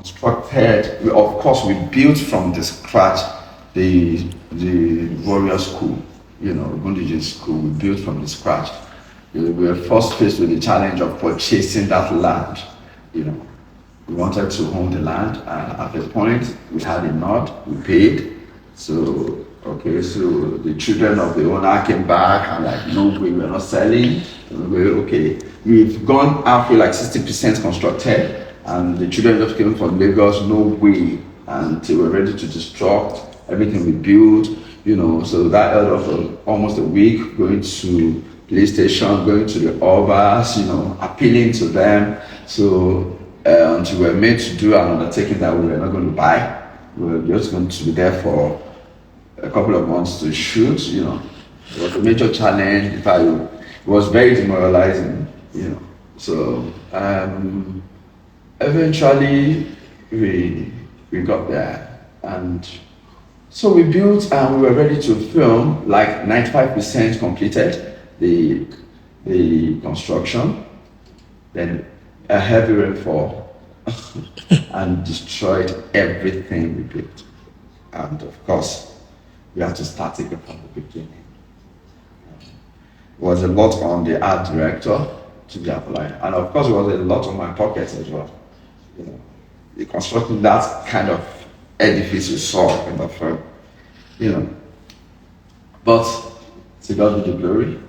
constructed, of course, we built from the scratch the warrior school, Gundiji school, we built from the scratch. We were first faced with the challenge of purchasing that land, We wanted to own the land, and at the point we had a nod, we paid. So the children of the owner came back and like, no, we were not selling. We've gone halfway, like 60% constructed, and the children just came from Lagos, no way, and they were ready to destruct everything we built, So that held us for almost a week, going to police station, going to the Obas, appealing to them. So until we were made to do an undertaking that we were not going to buy, we were just going to be there for a couple of months to shoot, It was a major challenge. In fact, it was very demoralizing, So eventually we got there, and so we built and we were ready to film, like 95% completed the construction. Then a heavy rainfall and destroyed everything we built. And of course, we had to start again from the beginning. It was a lot on the art director to be applied, and of course, it was a lot on my pockets as well. Constructing that kind of edifice you saw in the film, But to God be the glory.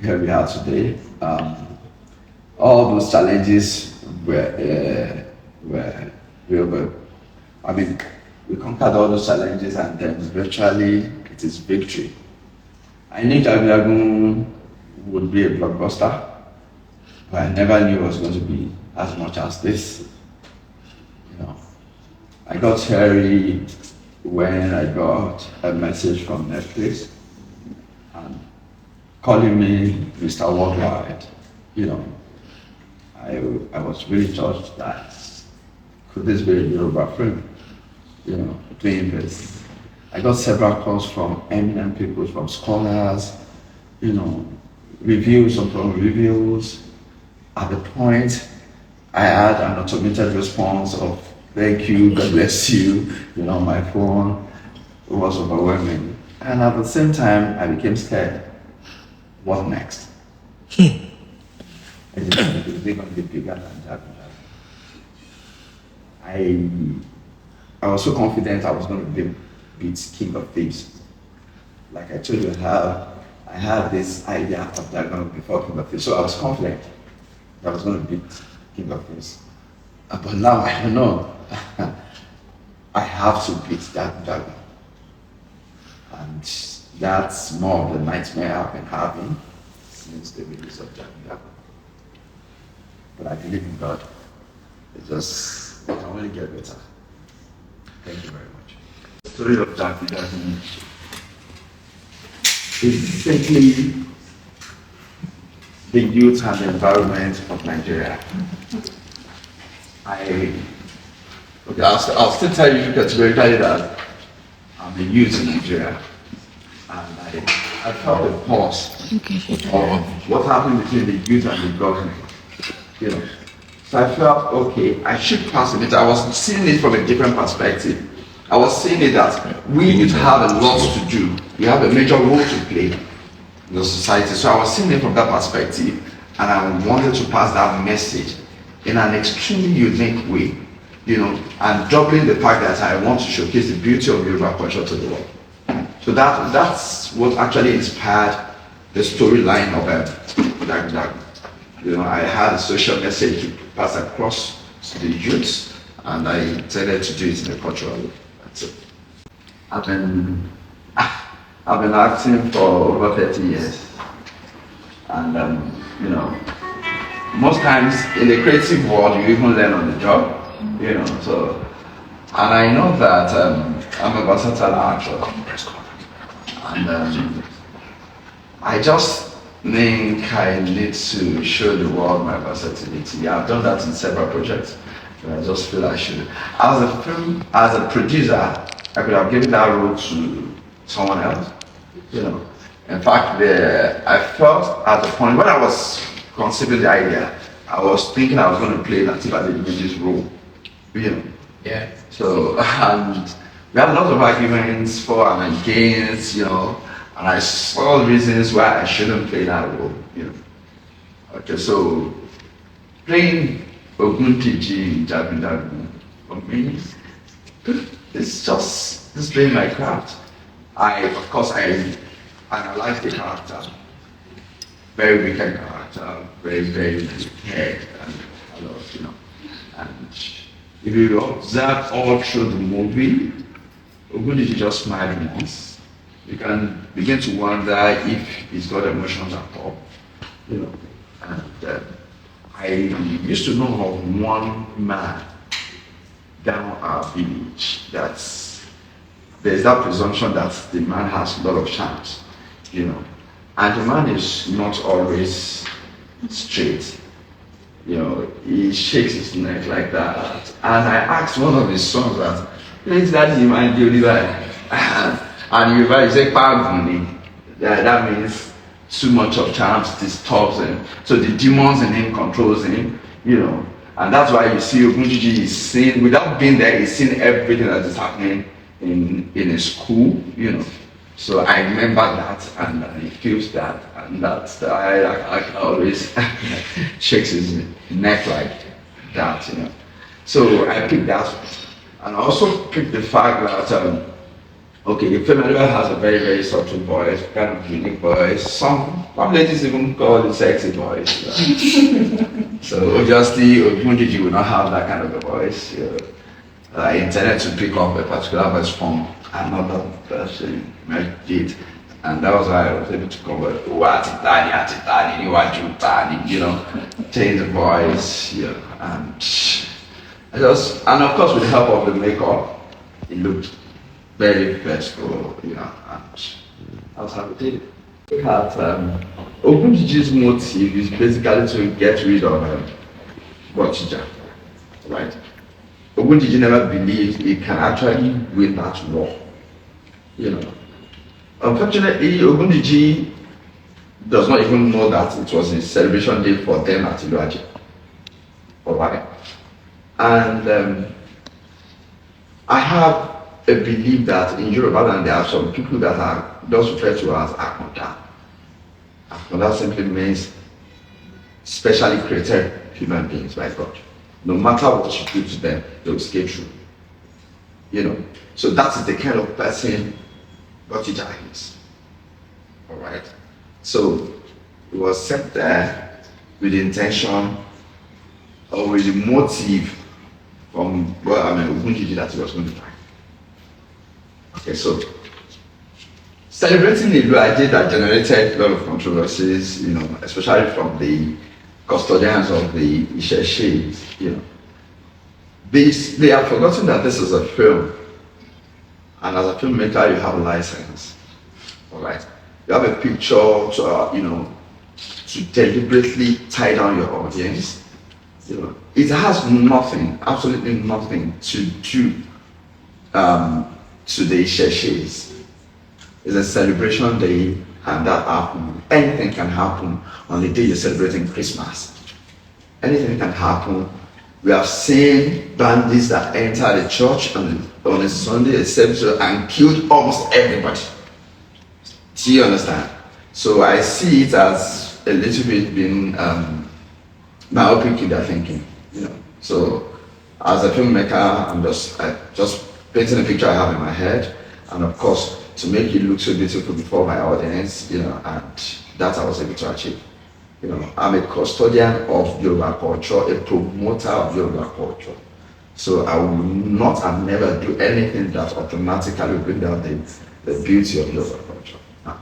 Here we are today. All those challenges were real. We conquered all those challenges, and then eventually it is victory. I knew Jagunjagun would be a blockbuster, but I never knew it was going to be as much as this. I got hairy when I got a message from Netflix and calling me Mr. Worldwide. I was really touched that could this be a Yoruba film? Doing this. I got several calls from eminent people, from scholars, reviews upon reviews. At the point, I had an automated response of thank you, God bless you, my phone. It was overwhelming. And at the same time, I became scared. What next? Is it going to be bigger than Jagunjagun? I was so confident I was going to beat King of Thieves. Like I told you, I had this idea of Jagunjagun before King of Thieves, so I was confident that I was going to beat King of Thieves. But now I don't know. I have to beat Jagunjagun, and that's more of the nightmare I've been having since the release of Jagunjagun. But I believe in God. It can only get better. Thank you very much. The story of Jagunjagun is simply the youth and the environment of Nigeria. I'll still tell you categorically that I'm a youth in Nigeria, and I felt the pulse of what happened between the youth and the government. So I felt, okay, I should pass it. I was seeing it from a different perspective. I was seeing it that we youth have a lot to do. We have a major role to play in the society. So I was seeing it from that perspective, and I wanted to pass that message in an extremely unique way, and doubling the fact that I want to showcase the beauty of Yoruba culture to the world. So that's what actually inspired the storyline of Jagunjagun. I had a social message to pass across to the youths, and I intended to do it in a cultural way. That's it. I've been acting for over 30 years, and most times in the creative world, you even learn on the job, So, and I know that I'm a versatile actor, and I just think I need to show the world my versatility. I've done that in several projects, but I just feel I should. As a producer, I could have given that role to someone else, In fact, I felt at the point when I was conceiving the idea, I was thinking I was going to play Lateef Adedimeji's role, you know. Yeah. So, and we had a lot of arguments for and against, you know, and I saw reasons why I shouldn't play that role, you know. Okay, so playing Oguntiji in Jagunjagun for me, it's just displaying my craft. Of course, I analyze the character, very wicked character, very wicked, and a lot, you know. And if you observe all through the movie, Ogunjiji just smiled once. You can begin to wonder if he's got emotions at all, you know. And I used to know of one man down our village there's that presumption that the man has a lot of chance, you know. And the man is not always straight. You know, he shakes his neck like that. And I asked one of his sons that, please daddy, mind you, and you say, pardon. That means too much of charms disturbs him. So the demons in him controls him, you know. And that's why you see Ogunjiji is seeing, without being there, he's seeing everything that is happening in a school, you know. So I remember that, and he feels that, and that's I always shakes his neck like that, you know. So I picked that, and I also picked the fact that okay, Femi Adedayo has a very subtle voice, kind of unique voice. Some ladies even call it sexy voice. So obviously, Ogunjiji will not have that kind of a voice. You know. I intended to pick up a particular voice from another person, did, and that was why I was able to cover you know, change the voice, you know, and of course with the help of the makeup, it looked very flexible, you know, and I was happy to look at Ogunjiji's motive is basically to get rid of Botija, right? Ogunjiji never believed he can actually win that war, you know. Unfortunately, Ogunjiji does not even know that it was a celebration day for them at Iluaje. Alright? And I have a belief that in Yoruba land there are some people that are just referred to as Akonda. Akonda simply means specially created human beings by God. No matter what you do to them, they will escape through. You know, so that is the kind of person Botija is. Alright? So it was set there with the intention or with the motive from Ogunjiji that he was going to die. Okay, so celebrating the Iluaje that generated a lot of controversies, you know, especially from the custodians of the Isheshis, you know. They have forgotten that this is a film, and as a filmmaker, you have a license. All right, you have a picture to, you know, to deliberately tie down your audience. You know, it has nothing, absolutely nothing to do to the Isheshis. It's a celebration day, and that happens. Anything can happen on the day you're celebrating Christmas. Anything can happen. We have seen bandits that enter the church on a Sunday, a service, and killed almost everybody. Do you understand? So I see it as a little bit being myopic in their thinking. You know. So as a filmmaker, I'm just painting a picture I have in my head, and of course to make it look so beautiful before my audience, you know, and that I was able to achieve. You know, I'm a custodian of Yoruba culture, a promoter of Yoruba culture. So I will not and never do anything that automatically bring down the beauty of Yoruba culture. Now,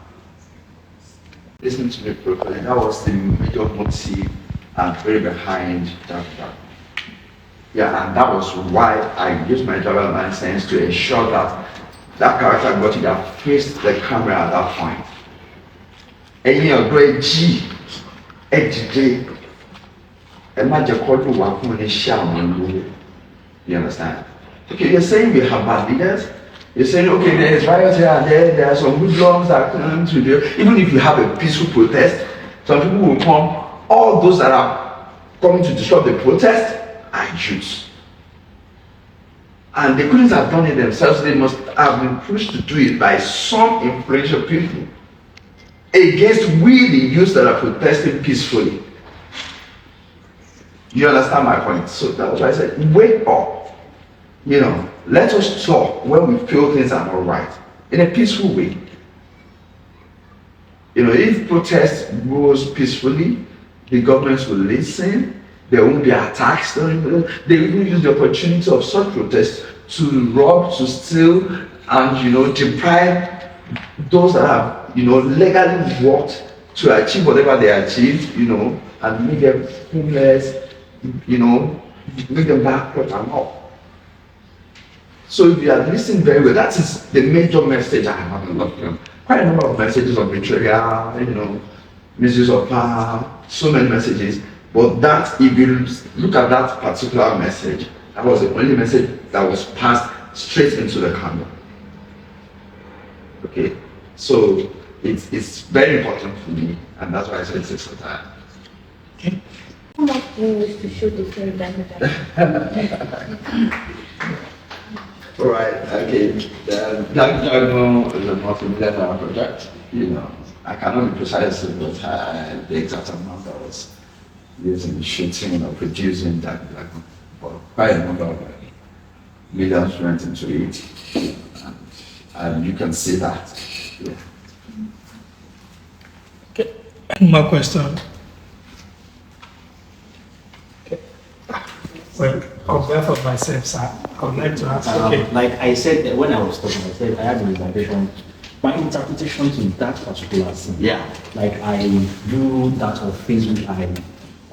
listen to me properly. That was the major motive and very behind that. Yeah, and that was why I used my driver license to ensure that that character got it that faced the camera at that point. And you're great G. You understand? Okay, you're saying we have bad leaders. You're saying, okay, there's riots here and there are some good laws that are coming to do. Even if you have a peaceful protest, some people will come. All those that are coming to disrupt the protest are youths. And they couldn't have done it themselves. They must have been pushed to do it by some influential people against we, the youths that are protesting peacefully. You understand my point? So that was why I said, wake up. Let us talk when we feel things are not right in a peaceful way. If protest goes peacefully, the governments will listen. There won't be attacks. They even use the opportunity of such protests to rob, to steal, and deprive those that have legally worked to achieve whatever they achieved, and make them homeless, make them bankrupt and all. So if you are listening very well, that is the major message I have in love. Quite a number of messages of betrayal, misuse of power, so many messages. But that, if you look at that particular message, that was the only message that was passed straight into the candle. Okay, so it's very important for me, and that's why I said it takes some time. Okay. How much do you use to shoot the film All right, okay. The Jagunjagun is a multi-million-dollar project. I cannot be precise about the exact amount that was used in shooting or producing Jagunjagun, but quite a number of millions went into it, and you can see that. Yeah. Okay. One more question. Okay. Well, on behalf of myself, sir, I would like to ask. Okay. Like I said, when I was talking, I said I had a reservation. My interpretation to that particular scene. Yeah. Like I do that on Facebook.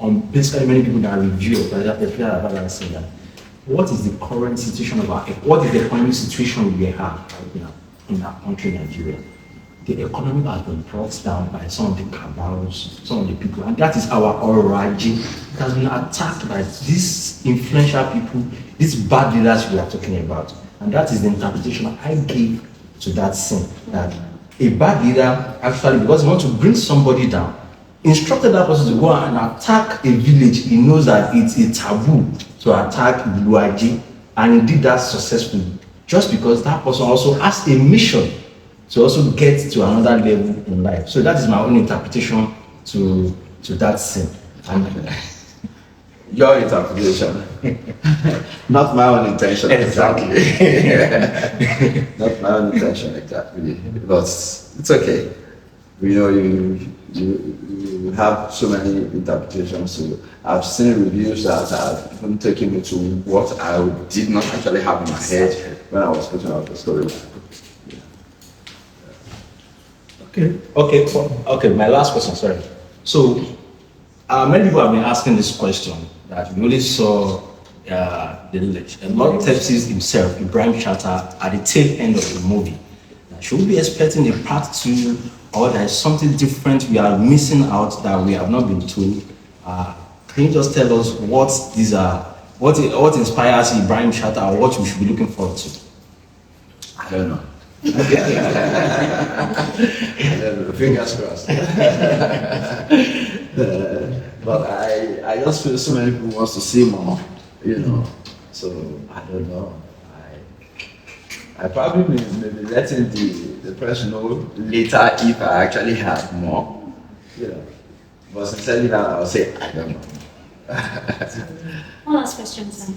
On basically many people that review of that saying that what is the current situation of what is the economic situation we have right now in our country, Nigeria? The economy has been brought down by some of the cabals, some of the people, and that is our origin. It has been attacked by these influential people, these bad leaders we are talking about. And that is the interpretation I gave to that scene. That a bad leader actually, because he wants to bring somebody down, instructed that person to go and attack a village. He knows that it's a taboo to attack Luaji, and he did that successfully. Just because that person also has a mission to also get to another level in life. So that is my own interpretation to that scene. And your interpretation, not my own intention. Exactly. Not my own intention exactly. But it's okay. You have so many interpretations. So I've seen reviews that have even taken me to what I did not actually have in my head when I was putting out the story. Okay. My last question. Sorry. So many people have been asking this question that we only saw the Lord Tepsis himself, Ibrahim Chatta, at the tail end of the movie. Should we be expecting a part 2, or there is something different we are missing out that we have not been told? Can you just tell us what these are? What inspires Ibrahim Chatta, or what we should be looking forward to? I don't know. Fingers crossed. But I just feel so many people wants to see more, So I don't know. I probably may be letting the press know later if I actually have more, But sincerely, I'll say I don't know. One last question, sir.